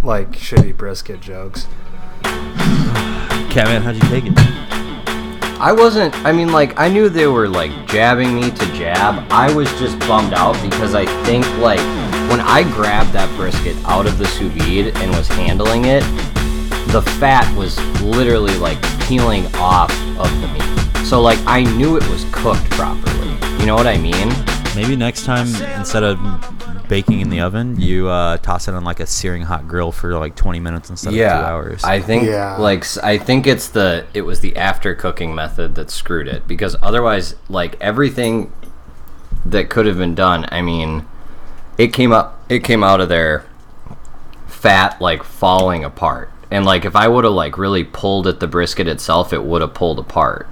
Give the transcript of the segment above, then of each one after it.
like shitty brisket jokes. Catman, how'd you take it? I knew they were, like, jabbing me to jab. I was just bummed out because I think, like, when I grabbed that brisket out of the sous vide and was handling it, the fat was literally, like, peeling off of the meat. So, like, I knew it was cooked properly. You know what I mean? Maybe next time, instead of baking in the oven, you toss it on like a searing hot grill for like 20 minutes instead of 2 hours. I think it was the after cooking method that screwed it, because otherwise, like, everything that could have been done, I mean, it came out of there fat, like, falling apart. And, like, if I would have, like, really pulled at the brisket itself, it would have pulled apart.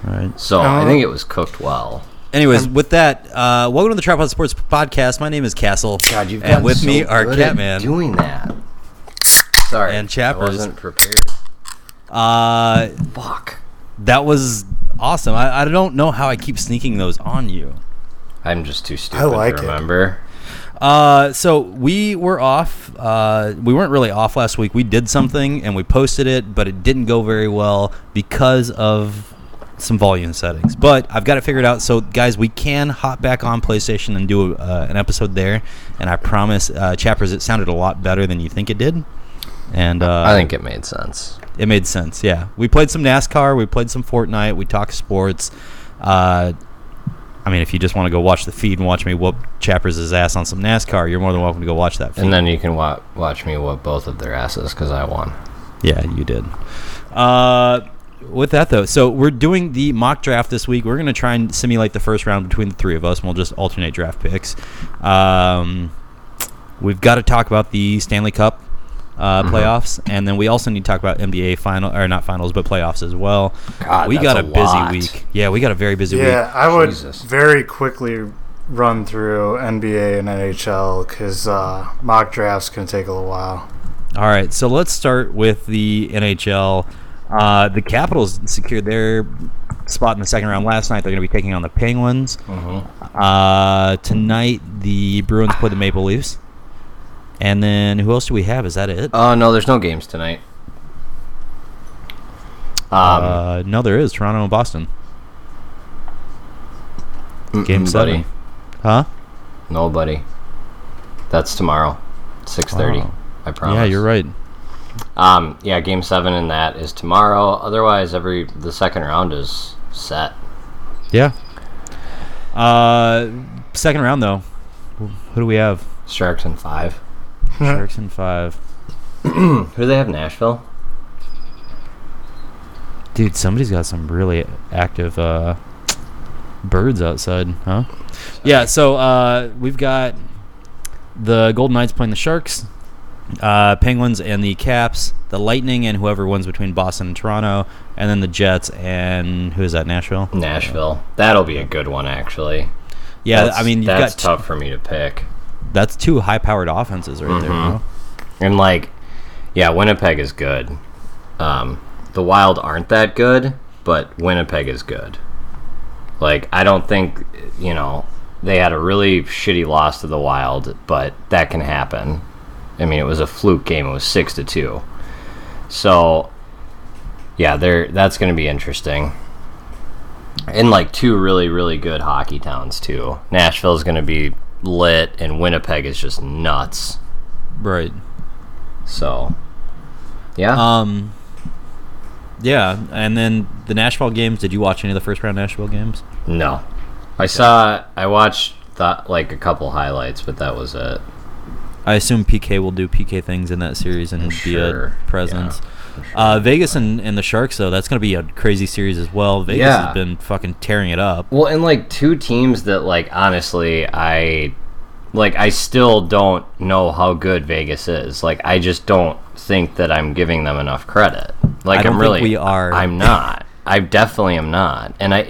Right. So I think it was cooked well. Anyways, with that, welcome to the Trap House Sports Podcast. My name is Castle. God, you've and with me are Catman doing that. Sorry, and Chappers. I wasn't prepared. Fuck. That was awesome. I don't know how I keep sneaking those on you. I'm just too stupid to remember. So we were off. We weren't really off last week. We did something and we posted it, but it didn't go very well because of some volume settings. But I've got it figured out. So, guys, we can hop back on PlayStation and do an episode there. And I promise, Chappers, it sounded a lot better than you think it did. And I think it made sense. It made sense, yeah. We played some NASCAR. We played some Fortnite. We talked sports. I mean, if you just want to go watch the feed and watch me whoop Chappers' ass on some NASCAR, you're more than welcome to go watch that feed. And then you can watch me whoop both of their asses because I won. Yeah, you did. With that, though, so we're doing the mock draft this week. We're going to try and simulate the first round between the three of us, and we'll just alternate draft picks. We've got to talk about the Stanley Cup playoffs, and then we also need to talk about NBA not finals, but playoffs as well. God, we got a busy lot. week. Yeah, we got a very busy week. Yeah, I would Jesus. very quickly run through NBA and NHL because mock drafts can take a little while. All right, so let's start with the NHL. The Capitals secured their spot in the second round last night. They're going to be taking on the Penguins. Tonight, the Bruins play the Maple Leafs. And then who else do we have? Is that it? No, there's no games tonight. No, there is. Toronto and Boston. Game 7. Buddy. Huh? Nobody. That's tomorrow, 6:30. I promise. Yeah, you're right. Yeah, Game 7 in that is tomorrow. Otherwise, the second round is set. Yeah. Second round, though. Who do we have? Sharks in 5. Sharks in 5. Who do they have? Nashville? Dude, somebody's got some really active birds outside, huh? Yeah, so we've got the Golden Knights playing the Sharks, Penguins and the Caps, the Lightning and whoever wins between Boston and Toronto, and then the Jets and who is that, Nashville? Nashville. That'll be a good one, actually. Yeah, I mean, that's tough for me to pick. That's two high-powered offenses right there. Huh? And, like, yeah, Winnipeg is good. The Wild aren't that good, but Winnipeg is good. Like, I don't think, they had a really shitty loss to the Wild, but that can happen. I mean, it was a fluke game. It was 6-2. So, yeah, that's going to be interesting. And, like, two really, really good hockey towns, too. Nashville's going to be lit, and Winnipeg is just nuts. Right. So, yeah. Yeah, and then the Nashville games. Did you watch any of the first-round Nashville games? No. I watched, a couple highlights, but that was it. I assume PK will do PK things in that series and be a presence. Yeah, sure. Vegas and the Sharks, though, that's going to be a crazy series as well. Vegas has been fucking tearing it up. Well, and, like, two teams that, like, honestly, I still don't know how good Vegas is. Like, I just don't think that I'm giving them enough credit. Like, I don't think we are. I'm not. I definitely am not. And I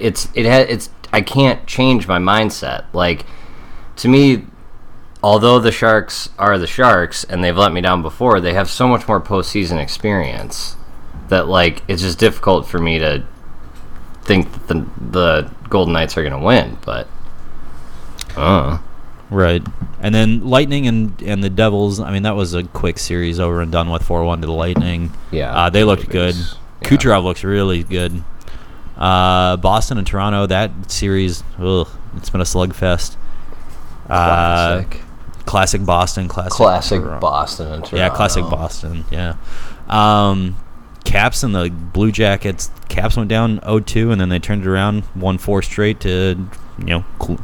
can't change my mindset. Like, to me, although the Sharks are the Sharks and they've let me down before, they have so much more postseason experience that, like, it's just difficult for me to think that the Golden Knights are going to win. But, Right. And then Lightning and the Devils, I mean, that was a quick series over and done with 4-1 to the Lightning. Yeah. They looked good. Yeah. Kucherov looks really good. Boston and Toronto, that series, it's been a slugfest. Classic Boston. Classic Boston and Toronto. Yeah, classic Boston, yeah. Caps and the Blue Jackets. Caps went down 0-2, and then they turned it around, won 4 straight to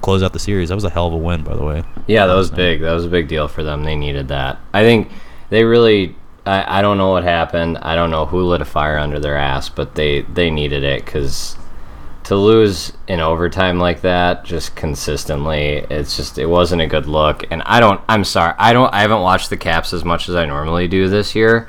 close out the series. That was a hell of a win, by the way. Yeah, that was big. That was a big deal for them. They needed that. I think they really. I don't know what happened. I don't know who lit a fire under their ass, but they needed it, because to lose in overtime like that just consistently, it wasn't a good look. And I'm sorry. I haven't watched the Caps as much as I normally do this year.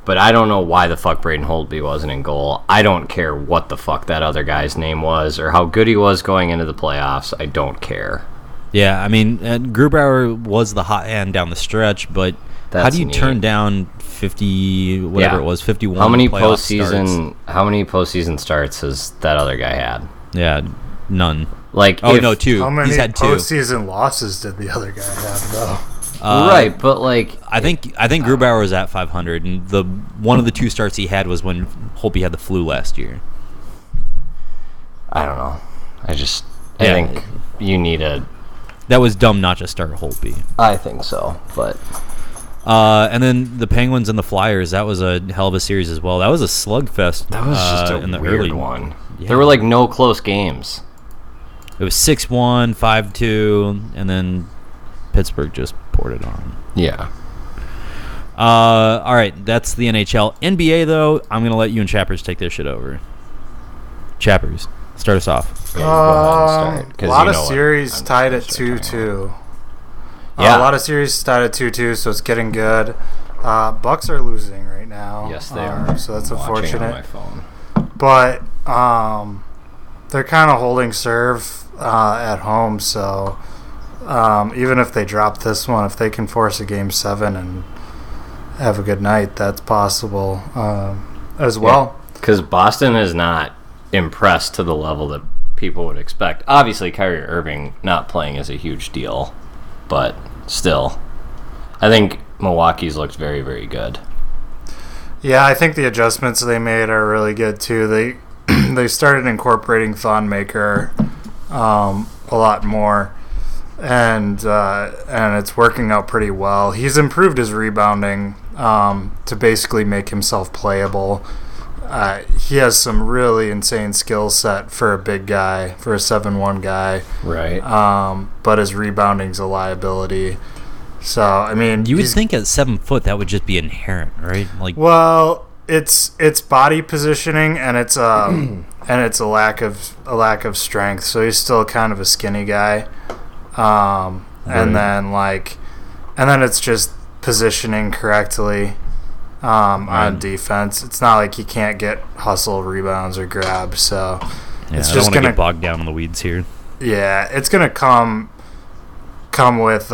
But I don't know why the fuck Braden Holtby wasn't in goal. I don't care what the fuck that other guy's name was or how good he was going into the playoffs. I don't care. Yeah, I mean, Grubauer was the hot hand down the stretch, but how do you turn down 50, whatever it was, 51 How many postseason starts has that other guy had? Yeah, none. No, 2. How many He's had 2 postseason losses did the other guy have, though? Right, but I think Grubauer was at 500, and one of the 2 starts he had was when Holtby had the flu last year. I don't know. I think you need That was dumb not to start Holtby. I think so, but. And then the Penguins and the Flyers, that was a hell of a series as well. That was a slugfest. That was just a in the weird early one. Yeah. There were no close games. It was 6-1, 5-2, and then Pittsburgh just poured it on. Yeah. All right, that's the NHL. NBA, though, I'm going to let you and Chappers take this shit over. Chappers, start us off. Yeah, go ahead and start, a lot of series tied at 2-2. Yeah. A lot of series tied at 2-2, so it's getting good. Bucks are losing right now. Yes, they are. So that's unfortunate. On my phone. But they're kind of holding serve at home, so even if they drop this one, if they can force a Game 7 and have a good night, that's possible as well. Because Boston is not impressed to the level that people would expect. Obviously, Kyrie Irving not playing is a huge deal, but still, I think Milwaukee's looked very, very good. Yeah, I think the adjustments they made are really good too. They started incorporating Thon Maker a lot more, and it's working out pretty well. He's improved his rebounding to basically make himself playable. He has some really insane skill set for a big guy, for a 7'1" guy. Right. But his rebounding's a liability. So, I mean, you would think at 7 foot that would just be inherent, right? Well, it's body positioning and it's a lack of strength. So he's still kind of a skinny guy. And then it's just positioning correctly. On defense, it's not like he can't get hustle, rebounds, or grabs. So it's just gonna get bogged down in the weeds here. Yeah, it's gonna come with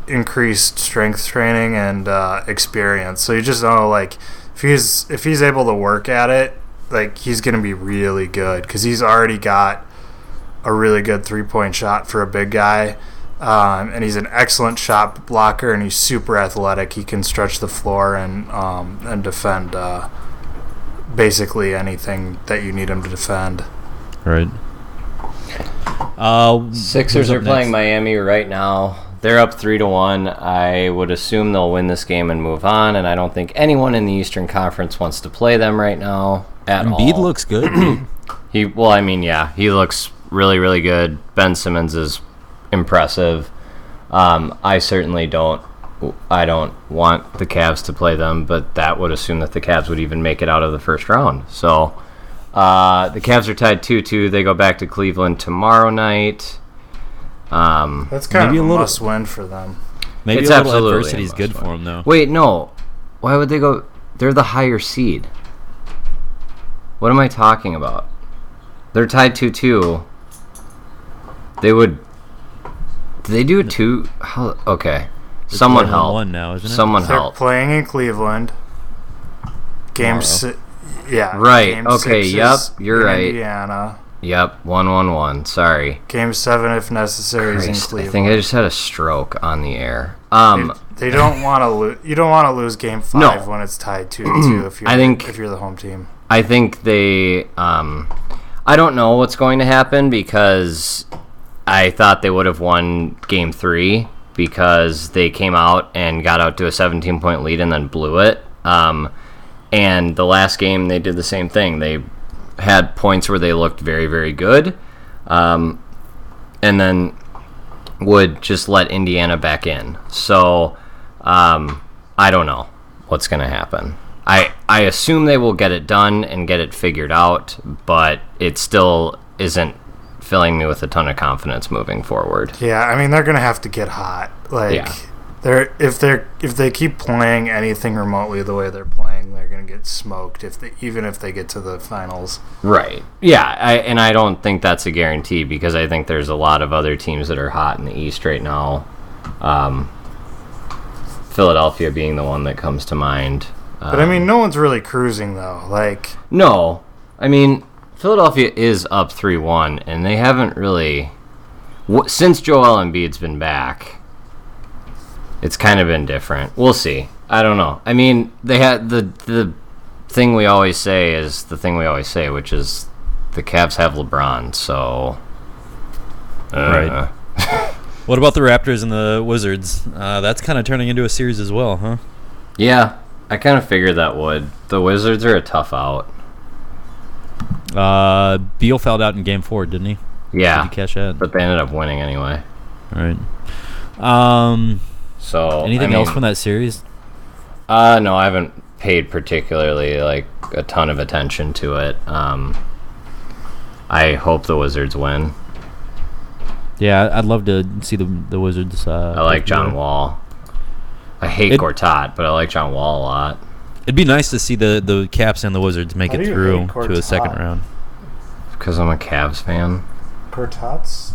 increased strength training and experience. So you just know, if he's able to work at it, he's gonna be really good because he's already got a really good 3-point shot for a big guy. And he's an excellent shot blocker, and he's super athletic. He can stretch the floor and defend basically anything that you need him to defend. Right. Sixers are playing Miami right now. They're up 3-1. I would assume they'll win this game and move on, and I don't think anyone in the Eastern Conference wants to play them right now at all. Embiid looks good. He looks really, really good. Ben Simmons is impressive. I certainly don't want the Cavs to play them, but that would assume that the Cavs would even make it out of the first round. So the Cavs are tied 2-2. They go back to Cleveland tomorrow night. That's kind of a must-win for them. Maybe it's a little adversity is good for them, though. Wait, no. Why would they go? They're the higher seed. What am I talking about? They're tied 2-2. They would... Did they do 2? How, okay. Someone help. 1 now, isn't it? Someone They're help. playing in Cleveland. Game 6. Yeah. Right. Game Okay. 6 Yep. is You're in right. Indiana. Yep, 1-1-1. Sorry. Game 7, if necessary, is in Christ, Cleveland. I think I just had a stroke on the air. They don't want to lose. You don't want to lose Game 5 when it's tied 2-2 if you're the home team. I think they. I don't know what's going to happen because I thought they would have won Game 3 because they came out and got out to a 17-point lead and then blew it. And the last game they did the same thing. They had points where they looked very, very good, and then would just let Indiana back in. So I don't know what's going to happen. I assume they will get it done and get it figured out, but it still isn't filling me with a ton of confidence moving forward. Yeah, I mean, they're going to have to get hot. If they keep playing anything remotely the way they're playing, they're going to get smoked even if they get to the finals. Right. Yeah, and I don't think that's a guarantee because I think there's a lot of other teams that are hot in the East right now. Philadelphia being the one that comes to mind. But I mean, no one's really cruising though. No, I mean Philadelphia is up 3-1, and they haven't really since Joel Embiid's been back. It's kind of been different. We'll see. I don't know. I mean, they had the thing we always say is the thing we always say, which is the Cavs have LeBron. So, right. What about the Raptors and the Wizards? That's kind of turning into a series as well, huh? Yeah, I kind of figured that would. The Wizards are a tough out. Beal fouled out in Game 4, didn't he? Yeah, did he catch that? But they ended up winning anyway. All right. So anything else from that series? No, I haven't paid particularly a ton of attention to it. I hope the Wizards win. Yeah, I'd love to see the Wizards. I like John Wall. I hate Gortat, but I like John Wall a lot. It'd be nice to see the Caps and the Wizards make it through to a second round. Because I'm a Cavs fan. Gortat's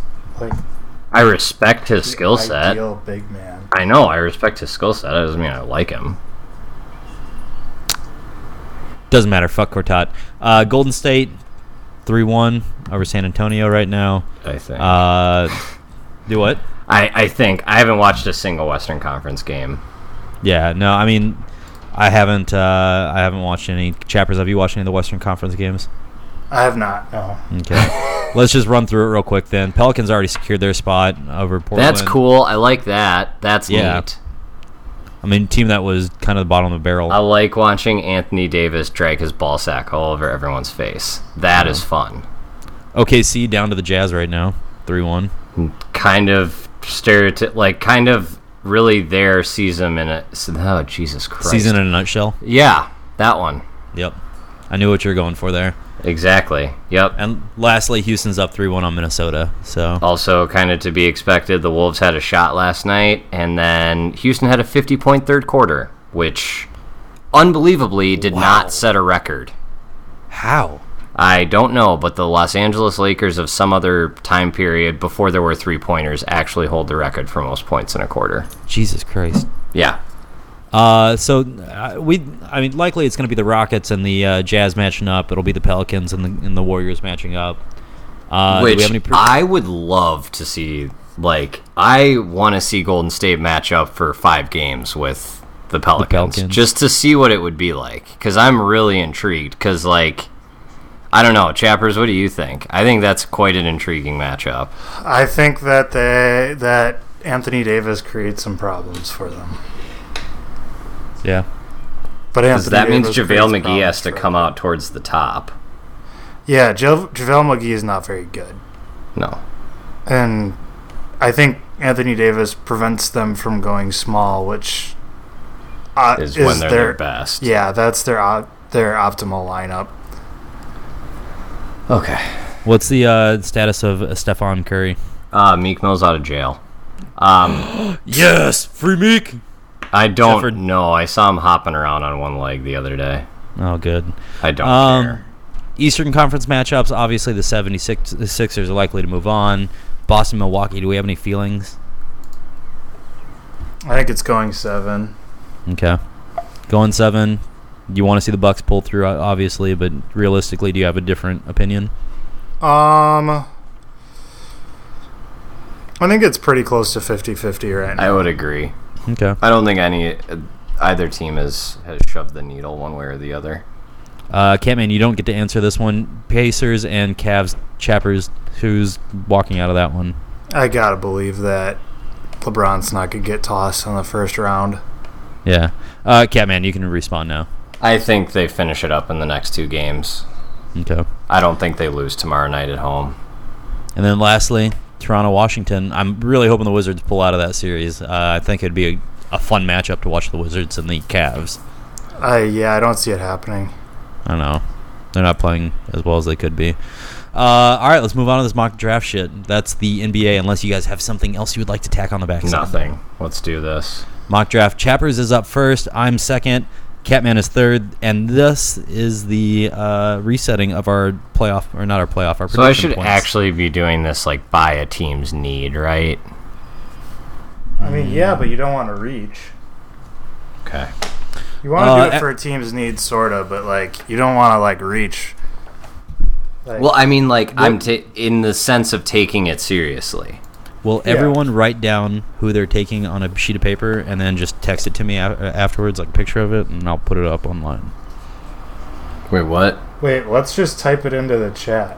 I respect his skill set. Ideal big man. I know, I respect his skill set. That doesn't mean I like him. Doesn't matter. Fuck Gortat. Golden State, 3-1 over San Antonio right now. I think. Do what? I think. I haven't watched a single Western Conference game. Yeah, no, I mean, I haven't watched any. Chappers, have you watched any of the Western Conference games? I have not, no. Okay. Let's just run through it real quick then. Pelicans already secured their spot over Portland. That's cool. I like that. That's neat. I mean, team that was kind of the bottom of the barrel. I like watching Anthony Davis drag his ball sack all over everyone's face. That is fun. OKC down to the Jazz right now, 3-1. Kind of kind of really their season in a... Oh, Jesus Christ. Season in a nutshell? Yeah, that one. Yep. I knew what you were going for there. Exactly. Yep. And lastly, Houston's up 3-1 on Minnesota. So also kind of to be expected, the Wolves had a shot last night, and then Houston had a 50-point third quarter, which unbelievably did not set a record. How? I don't know, but the Los Angeles Lakers of some other time period before there were three-pointers actually hold the record for most points in a quarter. Jesus Christ. Yeah. Likely it's going to be the Rockets and the Jazz matching up. It'll be the Pelicans and the Warriors matching up. I would love to see. I want to see Golden State match up for 5 games with the Pelicans, just to see what it would be like. Because I'm really intrigued. Because I don't know, Chappers, what do you think? I think that's quite an intriguing matchup. I think that Anthony Davis creates some problems for them. Yeah. But that means JaVale McGee has to come out towards the top. Yeah, JaVale McGee is not very good. No. And I think Anthony Davis prevents them from going small, which is when they're their best. Yeah, that's their optimal lineup. Okay. What's the status of Stephon Curry? Meek Mill's out of jail. Yes! Free Meek! I don't know. I saw him hopping around on one leg the other day. Oh, good. I don't care. Eastern Conference matchups, obviously the 76ers are likely to move on. Boston, Milwaukee, do we have any feelings? I think it's going 7. Okay. Going 7. You want to see the Bucks pull through, obviously, but realistically, do you have a different opinion? I think it's pretty close to 50-50 right now. I would agree. Okay. I don't think either team has shoved the needle one way or the other. Catman, you don't get to answer this one. Pacers and Cavs, Chappers, who's walking out of that one? I gotta believe that LeBron's not gonna get tossed in the first round. Yeah. Catman, you can respawn now. I think they finish it up in the next 2 games. Okay. I don't think they lose tomorrow night at home. And then lastly, Toronto, Washington. I'm really hoping the Wizards pull out of that series. I think it'd be a fun matchup to watch the Wizards and the Cavs. Yeah, I don't see it happening. I don't know. They're not playing as well as they could be. All right, let's move on to this mock draft shit. That's the NBA, unless you guys have something else you would like to tack on the back. Nothing. Let's do this. Mock draft. Chappers is up first. I'm second. Catman is third. And this is the resetting of our playoff, or not our playoff, our prediction So I should points. actually be doing this like by a team's need, right? I mean, yeah, but you don't want to reach. Okay. You want to do it for a team's needs, sort of, but like you don't want to like reach. Like, Well, I mean, like I'm in the sense of taking it seriously. Will everyone write down who they're taking on a sheet of paper and then just text it to me afterwards, like a picture of it, and I'll put it up online? Wait, what? Wait, let's just type it into the chat.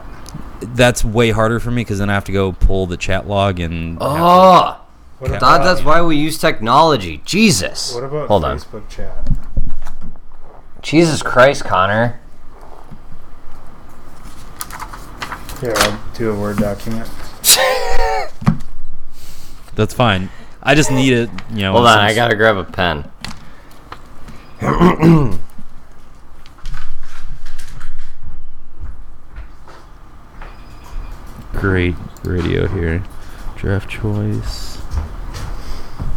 That's way harder for me because then I have to go pull the chat log and. Oh, What that's why we use technology. Jesus. What about Hold on. Facebook chat? Jesus Christ, Connor. Here, I'll do a Word document. That's fine. I just need it, you know. Hold on, I gotta grab a pen. Great radio here. Draft choice.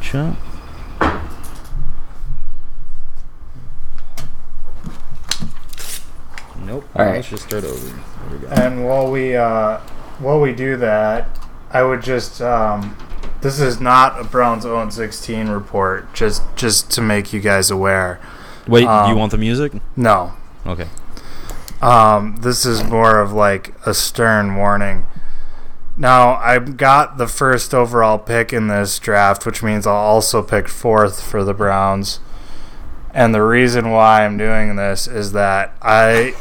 Chat. Nope. All right. Let's just start over. There we go. And while we do that, I would just this is not a Browns 0-16 report. Just to make you guys aware. Wait, do you want the music? No. Okay. This is more of like a stern warning. Now, I got the first overall pick in this draft, which means I'll also pick fourth for the Browns. And the reason why I'm doing this is that I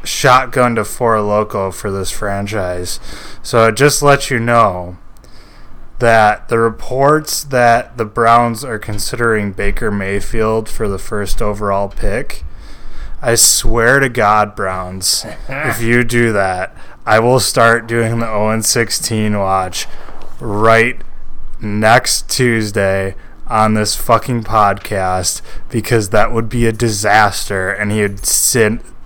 shotgunned a Four Loko for this franchise. So it just lets you know that the reports that the Browns are considering Baker Mayfield for the first overall pick, I swear to God, Browns, if you do that, I will start doing the 0-16 watch right next Tuesday on this fucking podcast, because that would be a disaster, and he would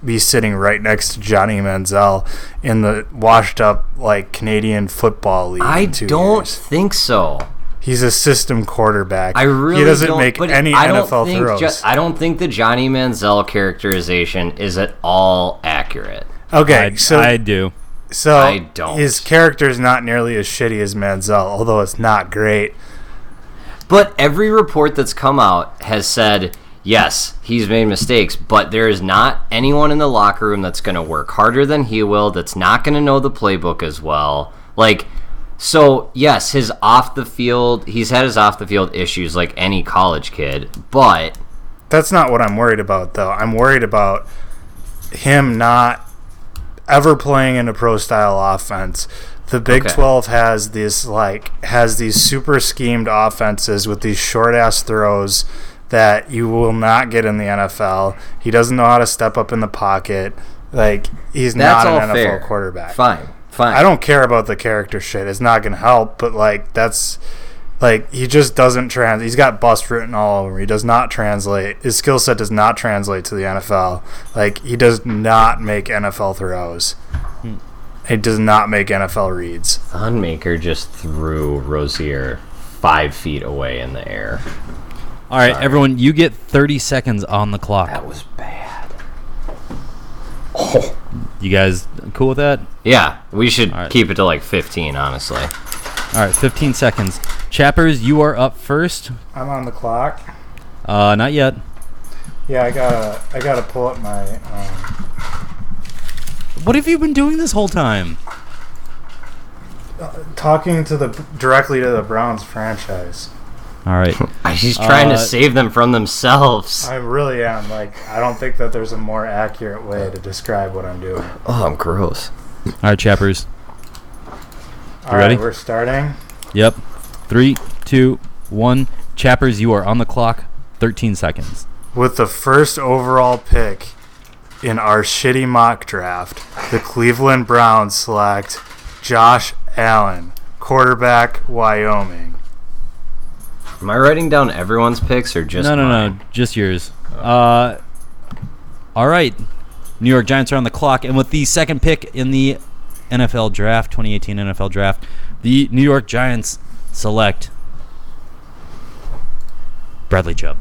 be sitting right next to Johnny Manziel in the washed up like Canadian Football League. I in 2 don't years. think so. He's a system quarterback. I really he doesn't don't, make but any I don't NFL think throws. I don't think the Johnny Manziel characterization is at all accurate. Okay, I do. So I don't. His character is not nearly as shitty as Manziel, although it's not great. But every report that's come out has said, yes, he's made mistakes, but there is not anyone in the locker room that's going to work harder than he will, that's not going to know the playbook as well. Like, so, yes, he's had his off-the-field issues like any college kid, but... That's not what I'm worried about, though. I'm worried about him not ever playing in a pro-style offense. The Big 12 has these super schemed offenses with these short-ass throws that you will not get in the NFL. He doesn't know how to step up in the pocket. Like, he's That's not all an NFL fair. quarterback. Fine. I don't care about the character shit. It's not going to help, but, like, that's... Like, he just doesn't translate. He's got bust written all over. He does not translate. His skill set does not translate to the NFL. Like, he does not make NFL throws. He does not make NFL reads. Thonmaker just threw Rozier 5 feet away in the air. All right, everyone, you get 30 seconds on the clock. That was bad. You guys cool with that? Yeah, we should All right. keep it to like 15, honestly. All right, 15 seconds. Chappers, you are up first. I'm on the clock. Not yet. Yeah, I gotta pull up my. What have you been doing this whole time? talking directly to the Browns franchise. All right. He's trying to save them from themselves. I really am. I don't think that there's a more accurate way to describe what I'm doing. Oh, I'm gross. All right, Chappers. All ready? right, we're starting. Yep. 3, 2, 1. Chappers, you are on the clock. 13 seconds. With the first overall pick in our shitty mock draft, the Cleveland Browns select Josh Allen, quarterback, Wyoming. Am I writing down everyone's picks or just No, mine? just yours. All right. New York Giants are on the clock, and with the second pick in the NFL draft, 2018 NFL draft, the New York Giants select Bradley Chubb.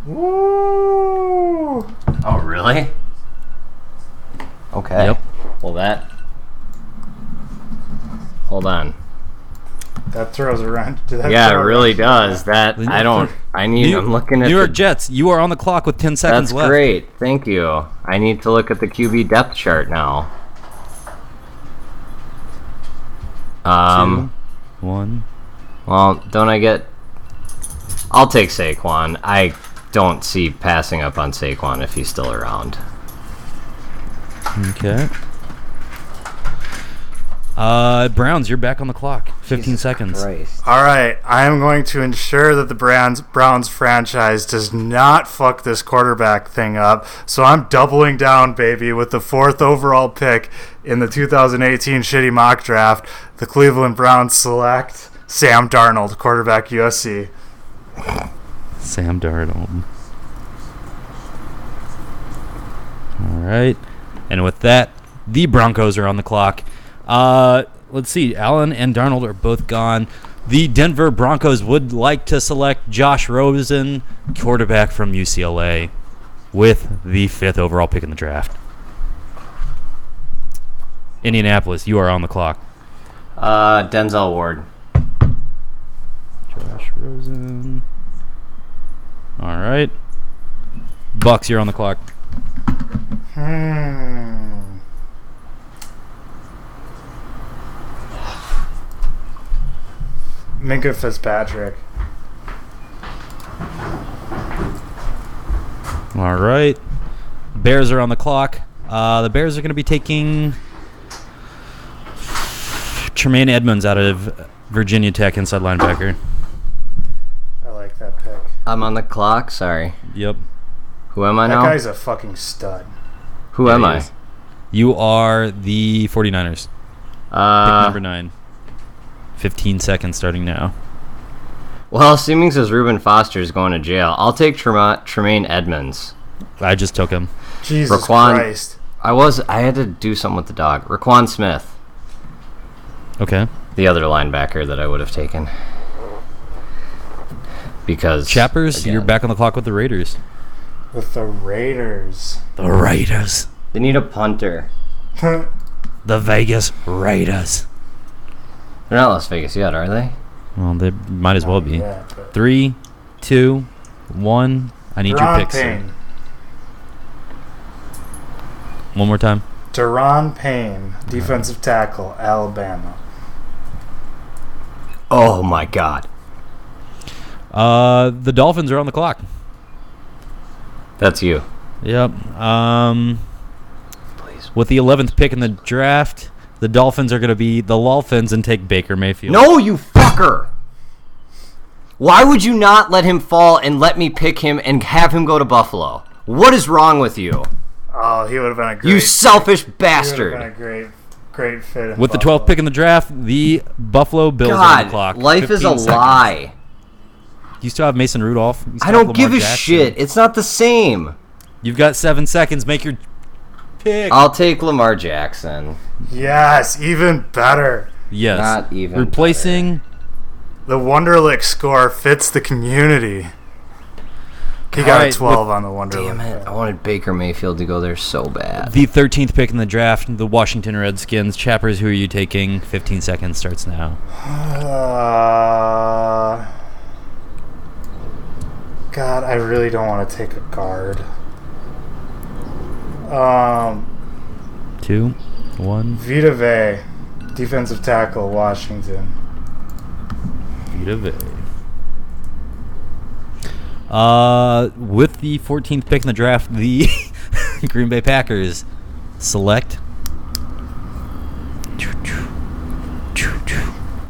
Woo! Oh, really? Okay. Yep. Well, hold on. That throws a wrench. Yeah, it really does. I'm looking at New York Jets, you are on the clock with 10 seconds That's left. great. Thank you. I need to look at the QB depth chart now. 2, 1. Well, don't I get... I'll take Saquon. I don't see passing up on Saquon if he's still around. Okay. Browns, you're back on the clock. 15 seconds. Christ. All right, I am going to ensure that the Browns franchise does not fuck this quarterback thing up. So I'm doubling down, baby, with the 4th overall pick in the 2018 shitty mock draft. The Cleveland Browns select Sam Darnold, quarterback, USC. Sam Darnold. All right. And with that, the Broncos are on the clock. Let's see. Allen and Darnold are both gone. The Denver Broncos would like to select Josh Rosen, quarterback from UCLA, with the 5th overall pick in the draft. Indianapolis, you are on the clock. Denzel Ward. Josh Rosen. All right. Bucks, you're on the clock. Minka Fitzpatrick. All right. Bears are on the clock. The Bears are going to be taking Tremaine Edmonds out of Virginia Tech, inside linebacker. I like that pick. I'm on the clock. Sorry. Yep. Who am I That now? guy's a fucking stud. Who am I? You are the 49ers. Pick number 9. 15 seconds starting now. Well, assuming says Reuben Foster is going to jail, I'll take Tremaine Edmonds. I just took him. Jesus Raquan- Christ. I had to do something with the dog. Raquan Smith, Okay. the other linebacker that I would have taken. Because Chappers, again, you're back on the clock with the Raiders. With the Raiders. The Raiders. They need a punter. The Vegas Raiders. They're not Las Vegas yet, are they? Well, they might as well be. Yeah, but 3, 2, 1. I need your Deron picks. Sir. Payne. One more time. Deron Payne, defensive tackle, Alabama. Oh my God. The Dolphins are on the clock. That's you. Yep. Please. With the 11th pick in the draft, the Dolphins are going to be the Lolphins and take Baker Mayfield. No, you fucker! Why would you not let him fall and let me pick him and have him go to Buffalo? What is wrong with you? Oh, he would have been a great... You selfish He would have bastard. been a great fit in With the Buffalo. 12th pick in the draft, the Buffalo Bills are on the clock. God, life is a 15 seconds. lie. You still have Mason Rudolph. You still I have don't give Lamar a Jackson. shit. It's not the same. You've got 7 seconds. Make your pick. I'll take Lamar Jackson. Yes, even better. Yes. Not even Replacing The Wonderlic score fits the community. He got Alright, a 12 on the Wonderlic. Damn it. I wanted Baker Mayfield to go there so bad. the 13th pick in the draft, the Washington Redskins. Chappers, who are you taking? 15 seconds starts now. God, I really don't want to take a guard. 2, 1. Vita Vey. Defensive tackle, Washington. Vita Vea. With the 14th pick in the draft, the Green Bay Packers select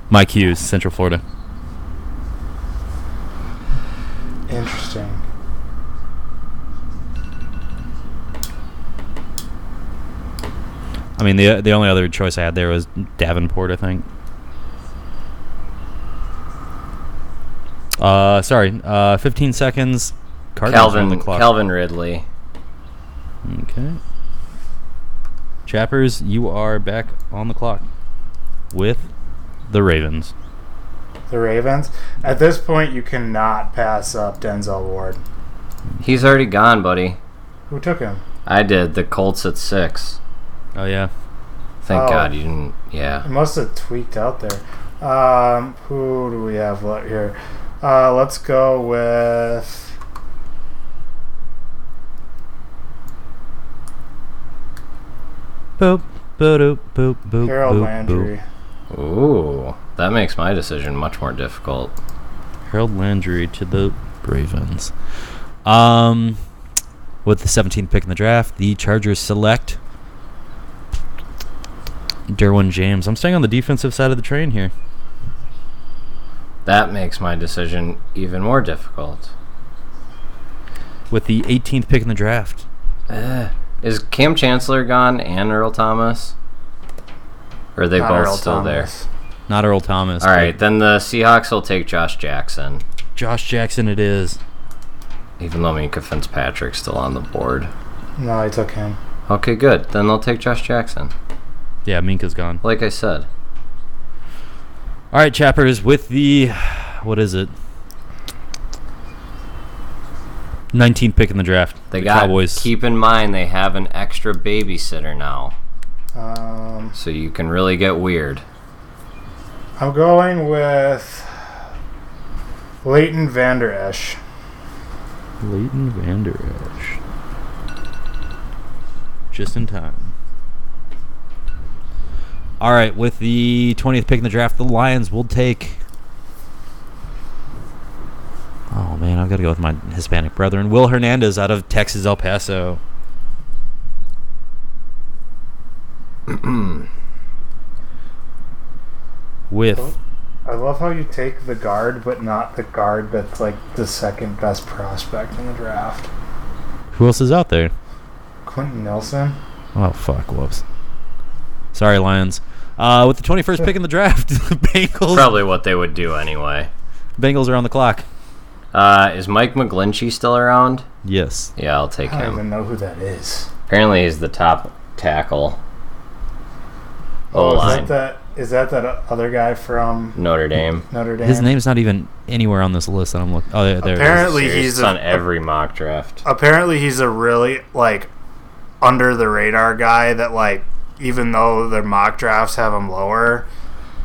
Mike Hughes, Central Florida. Interesting. I mean, the only other choice I had there was Davenport, I think. 15 seconds. Cardinals on the clock. Calvin Ridley. Okay. Chappers, you are back on the clock with the Ravens. The Ravens? At this point, you cannot pass up Denzel Ward. He's already gone, buddy. Who took him? I did. The Colts at 6. Oh, yeah. Thank God you didn't. Yeah. It must have tweaked out there. Who do we have here? Let's go with... Boop, boop, boop, boop, Harold boop, Landry. boop. Ooh, that makes my decision much more difficult. Harold Landry to the Ravens. With the 17th pick in the draft, the Chargers select Derwin James. I'm staying on the defensive side of the train here. That makes my decision even more difficult. With the 18th pick in the draft. Is Cam Chancellor gone and Earl Thomas? Or are they Not both Earl still Thomas. Not Earl Thomas. there? All right, then the Seahawks will take Josh Jackson. Josh Jackson it is. Even though Minka Fitzpatrick's still on the board. No, I took him. Okay, good. Then they'll take Josh Jackson. Yeah, Minka's gone. Like I said. All right, Chappers, with the... What is it? 19th pick in the draft. They the got. Cowboys. Keep in mind they have an extra babysitter now. So you can really get weird. I'm going with Leighton Vander Esch. Leighton Vander Esch. Just in time. All right, with the 20th pick in the draft, the Lions will take... Oh, man, I've got to go with my Hispanic brethren. Will Hernandez out of Texas, El Paso. With... I love how you take the guard, but not the guard that's like the second best prospect in the draft. Who else is out there? Quentin Nelson. Oh, fuck. Whoops. Sorry, Lions. With the 21st pick in the draft, the Bengals... Probably what they would do anyway. Bengals are on the clock. Is Mike McGlinchey still around? Yes. Yeah, I'll take I don't him. even know who that is. Apparently he's the top tackle. Oh, O-line. is that other guy from Notre Dame. Notre Dame? His name's not even anywhere on this list that I'm looking... Oh, there it is. Apparently He's on every mock draft. Apparently he's a really, like, under-the-radar guy that, like, even though their mock drafts have him lower,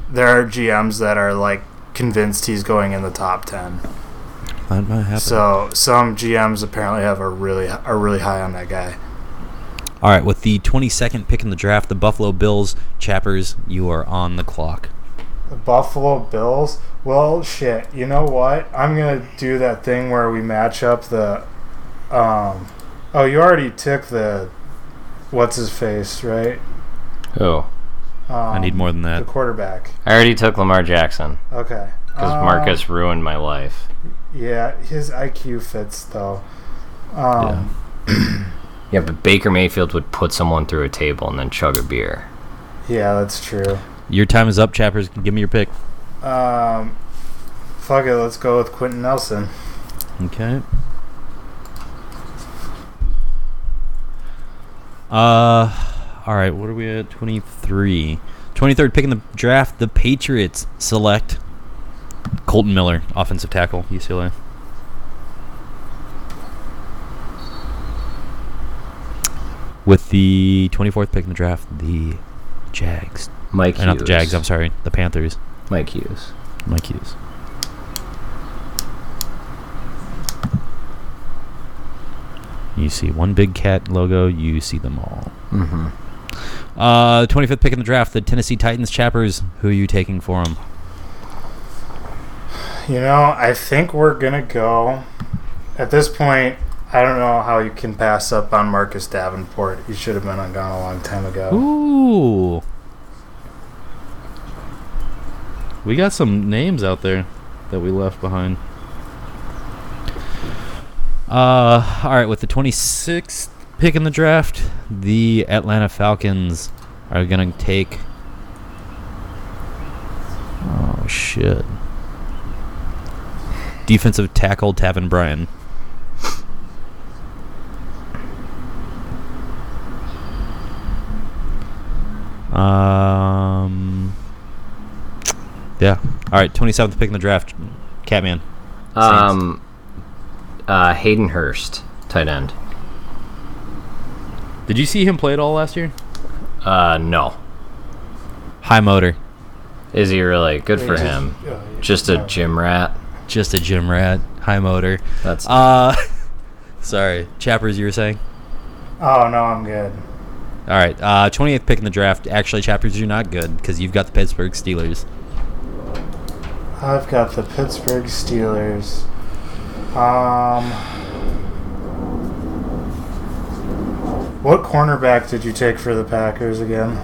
there are GMs that are, like, convinced he's going in the top 10. That might happen. So some GMs apparently are really high on that guy. All right, with the 22nd pick in the draft, the Buffalo Bills, Chappers, you are on the clock. The Buffalo Bills? Well, shit. You know what? I'm going to do that thing where we match up the... Oh, you already took the... What's-his-face, right? Who? I need more than that. The quarterback. I already took Lamar Jackson. Okay. Because Marcus ruined my life. Yeah, his IQ fits, though. Yeah, but Baker Mayfield would put someone through a table and then chug a beer. Yeah, that's true. Your time is up, Chappers. Give me your pick. Fuck it, let's go with Quentin Nelson. Okay. All right, what are we at? 23. 23rd pick in the draft, the Patriots select Colton Miller, offensive tackle, UCLA. With the 24th pick in the draft, the Jags. Mike Hughes. Not the Jags, I'm sorry. The Panthers. Mike Hughes. Mike Hughes. You see one big cat logo, you see them all. Mm-hmm. 25th pick in the draft, the Tennessee Titans. Chappers, who are you taking for them? I think we're going to go. At this point, I don't know how you can pass up on Marcus Davenport. He should have been gone a long time ago. Ooh. We got some names out there that we left behind. All right, with the 26th pick in the draft, the Atlanta Falcons are going to take... Oh, shit. Defensive tackle Taven Bryan. Yeah. All right, 27th pick in the draft, Catman. Hayden Hurst, tight end. Did you see him play at all last year? No. High motor. Is he really? Good for him. Just a gym rat. Just a gym rat. High motor. That's sorry. Chappers, you were saying? Oh, no, I'm good. All right. 28th pick in the draft. Actually, Chappers, you're not good because you've got the Pittsburgh Steelers. I've got the Pittsburgh Steelers. What cornerback did you take for the Packers again?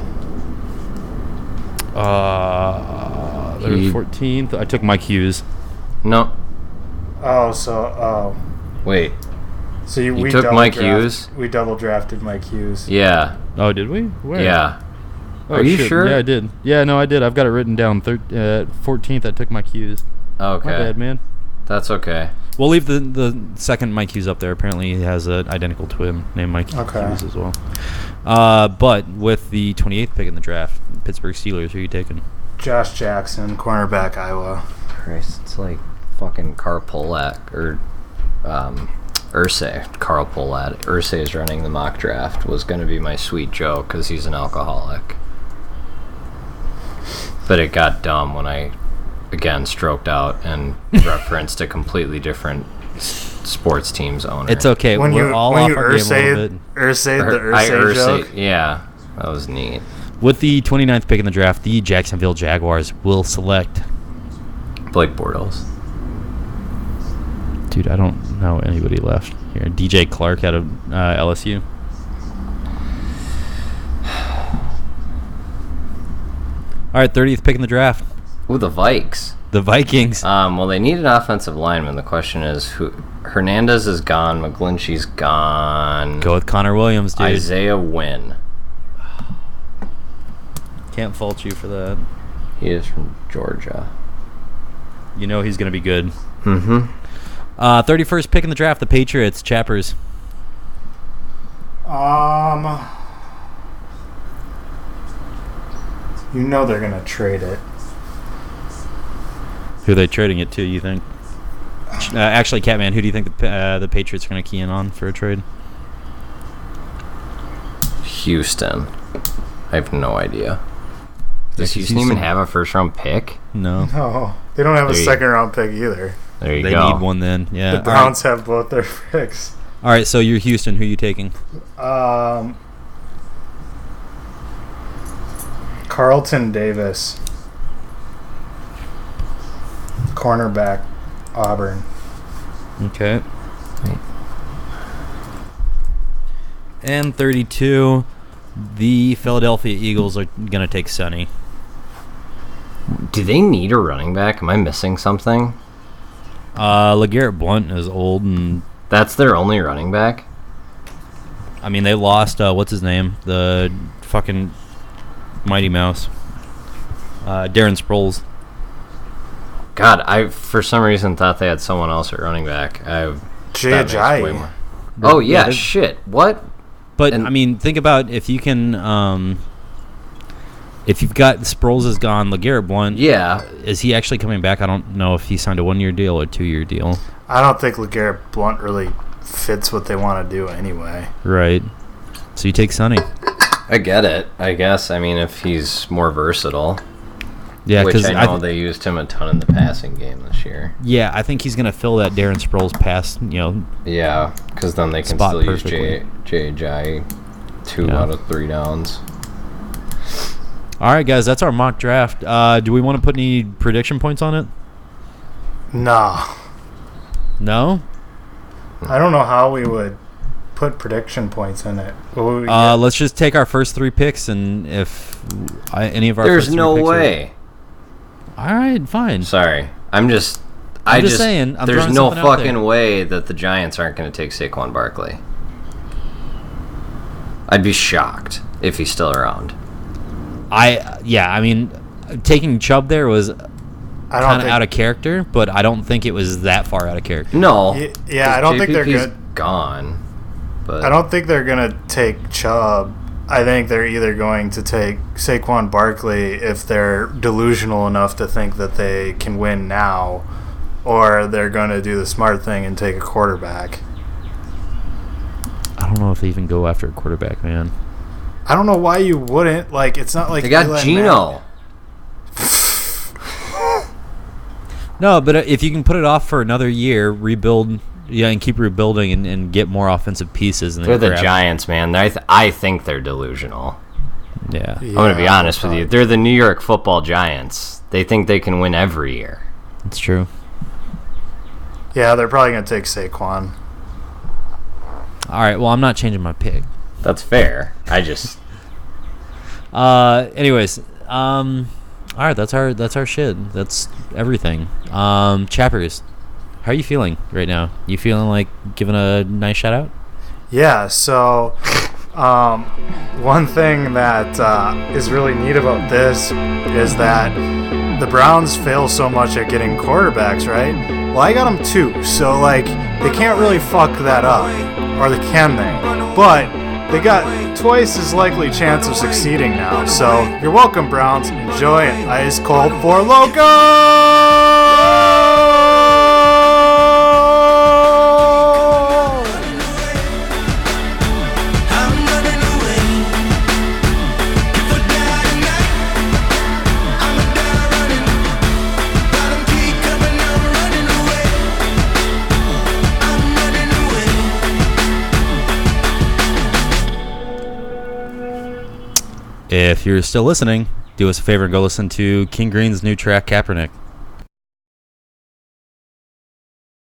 They're 14th. I took Mike Hughes. No. Wait. So we took Mike Hughes? We double drafted Mike Hughes. Yeah. Oh, did we? Where? Yeah. Oh, Are you sure? Yeah, I did. Yeah, no, I did. I've got it written down. 14th, I took Mike Hughes. Okay. My bad, man. That's okay. We'll leave the second Mike Hughes up there. Apparently, he has an identical twin named Mike Hughes as well. But with the 28th pick in the draft, Pittsburgh Steelers, who are you taking? Josh Jackson, cornerback, Iowa. Christ, it's like fucking Carl Polak or Irsay. Carl Polak. Irsay is running the mock draft. Was going to be my sweet joke because he's an alcoholic. But it got dumb when I, again, stroked out and referenced a completely different sports team's owner. It's okay. We're all off our game a little bit. Irsay joke? Yeah, that was neat. With the 29th pick in the draft, the Jacksonville Jaguars will select Blake Bortles. Dude, I don't know anybody left here. DJ Clark out of LSU. All right, 30th pick in the draft. Ooh, the Vikes. The Vikings. Well, they need an offensive lineman. The question is, who? Hernandez is gone. McGlinchey's gone. Go with Connor Williams, dude. Isaiah Wynn. Can't fault you for that. He is from Georgia. You know he's going to be good. Mm-hmm. 31st pick in the draft, the Patriots. Chappers. You know they're going to trade it. Who are they trading it to, you think? Actually, Catman, who do you think the Patriots are going to key in on for a trade? Houston. I have no idea. Does Houston even have a first-round pick? No. No. They don't have a second-round pick either. There you go. They need one then, yeah. The Browns have both their picks. All right, so you're Houston. Who are you taking? Carlton Davis. Cornerback, Auburn. Okay. And 32, the Philadelphia Eagles are going to take Sonny. Do they need a running back? Am I missing something? LeGarrette Blount is old, and that's their only running back? I mean, they lost, what's his name? The fucking Mighty Mouse. Darren Sproles. God, I for some reason thought they had someone else at running back. Jay Ajayi. Oh, yeah, shit. What? But, I mean, think about if you can... if you've got Sproles is gone, LeGarrette Blount, is he actually coming back? I don't know if he signed a 1-year deal or 2-year deal. I don't think LeGarrette Blount really fits what they want to do anyway. Right. So you take Sonny. I get it, I guess. I mean, if he's more versatile. Yeah, which I know they used him a ton in the passing game this year. Yeah, I think he's going to fill that Darren Sproles pass, Yeah, because then they can still use Jay Ajayi 2 out of 3 downs. All right, guys, that's our mock draft. Do we want to put any prediction points on it? No. No? I don't know how we would put prediction points in it. Let's just take our first 3 picks, and if any of our There's first 3 no picks way. All right, fine. Sorry. I'm just saying. There's no fucking way that the Giants aren't going to take Saquon Barkley. I'd be shocked if he's still around. I mean, taking Chubb there was kind of out of character, but I don't think it was that far out of character. No. Yeah, I don't think they're good. Gone. But I don't think they're going to take Chubb. I think they're either going to take Saquon Barkley if they're delusional enough to think that they can win now, or they're going to do the smart thing and take a quarterback. I don't know if they even go after a quarterback, man. I don't know why you wouldn't. Like, it's not like they got Geno. No, but if you can put it off for another year, rebuild, and keep rebuilding and get more offensive pieces. And they're the Giants, man. I think they're delusional. Yeah. I'm going to be honest with you. They're the New York Football Giants. They think they can win every year. That's true. Yeah, they're probably going to take Saquon. All right, well, I'm not changing my pick. That's fair. I just... Anyways, all right, that's our shit. That's everything. Chappers, how are you feeling right now? You feeling like giving a nice shout out? Yeah, so one thing that is really neat about this is that the Browns fail so much at getting quarterbacks, right? Well, I got them too, so like they can't really fuck that up, or can they? But they got twice as likely chance of succeeding now. So you're welcome, Browns. Enjoy it. Ice cold for Loco! If you're still listening, do us a favor and go listen to King Green's new track, Kaepernick.